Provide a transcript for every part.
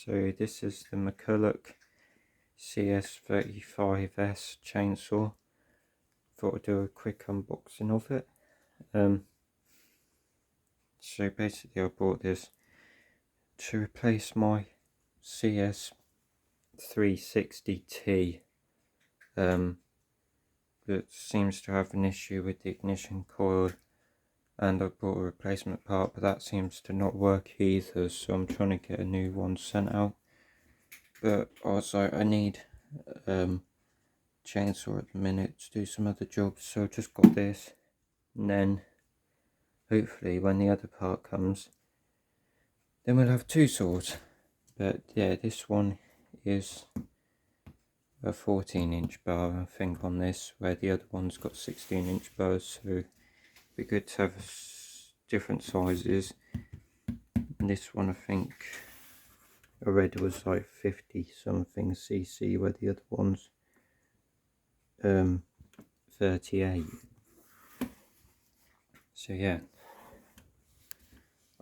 So this is the Mcculloch CS35S chainsaw. Thought I'd do a quick unboxing of it. So basically I bought this to replace my CS360T that seems to have an issue with the ignition coil, and I bought a replacement part, but that seems to not work either, so I'm trying to get a new one sent out. But also I need chainsaw at the minute to do some other jobs, so I just got this, and then hopefully when the other part comes then we'll have two saws. But yeah, this one is a 14-inch bar I think on this, where the other one's got 16-inch bars, so it'd be good to have different sizes. And this one I think I read was like 50 something cc, where the other one's 38. So yeah,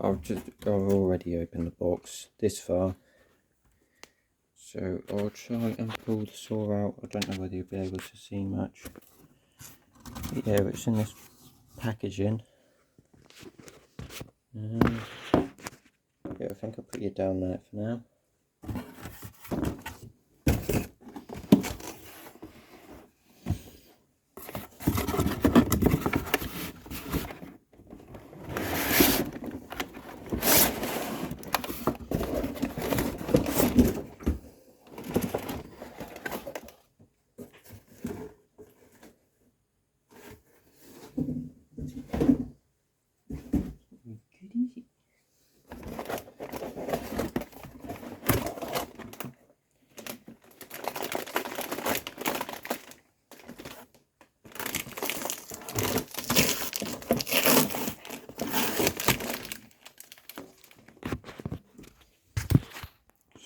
I've already opened the box this far, so I'll try and pull the saw out. I don't know whether you'll be able to see much, but yeah, it's in this packaging. Yeah, I think I'll put you down there for now.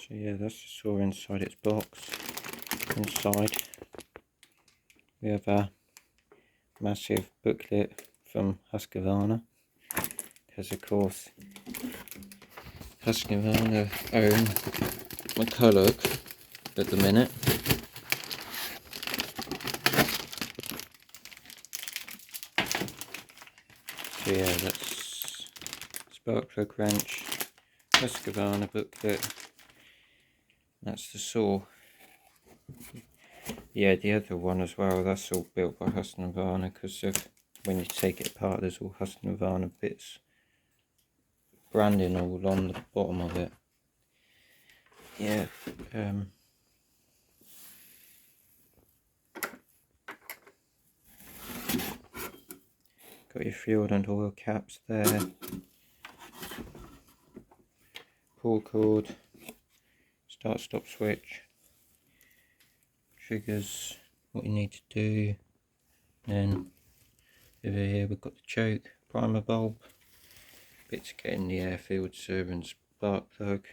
So yeah, that's the saw inside its box. Inside we have a massive booklet from Husqvarna, because of course Husqvarna own Mcculloch at the minute. So yeah, that's spark plug wrench, Husqvarna booklet. That's the saw. Yeah, the other one as well, that's all built by Husqvarna, because when you take it apart there's all Husqvarna bits, branding all on the bottom of it. Yeah, got your fuel and oil caps there, pull cord, start stop switch, triggers, what you need to do. Then over here we've got the choke, primer bulb, bit to get in the air filter and spark plug,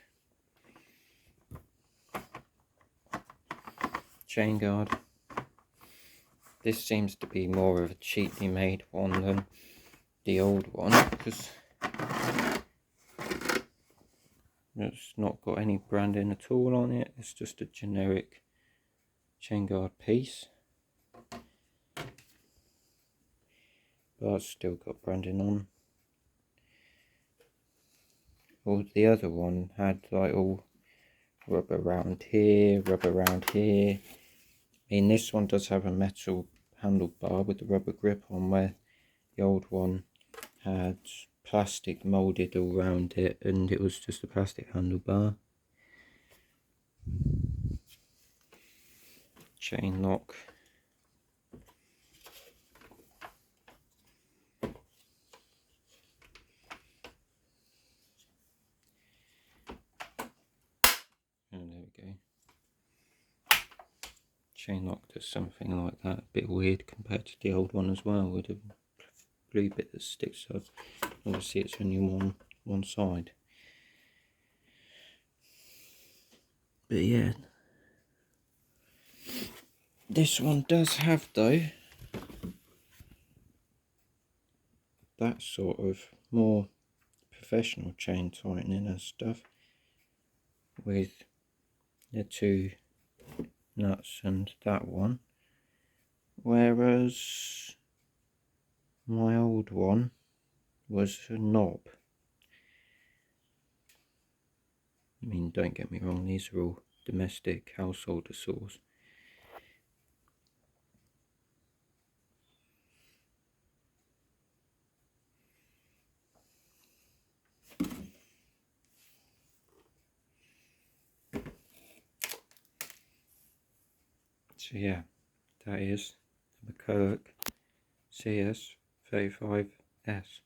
chain guard. This seems to be more of a cheaply made one than the old one, because it's not got any branding at all on it. It's just a generic chain guard piece, but it's still got branding on. Well, the other one had like all rubber around here, rubber around here. I mean, this one does have a metal handlebar with the rubber grip on, where the old one had plastic moulded all around it, and it was just a plastic handlebar. Chain lock. And there we go. Chain lock does something like that, a bit weird compared to the old one as well, with a blue bit that sticks up. Obviously it's only one side. But yeah, this one does have though that sort of more professional chain tightening and stuff. with the two nuts and that one, whereas my old one was a knob. I mean, don't get me wrong, these are all domestic householder saws. So yeah, that is the Mcculloch CS35S.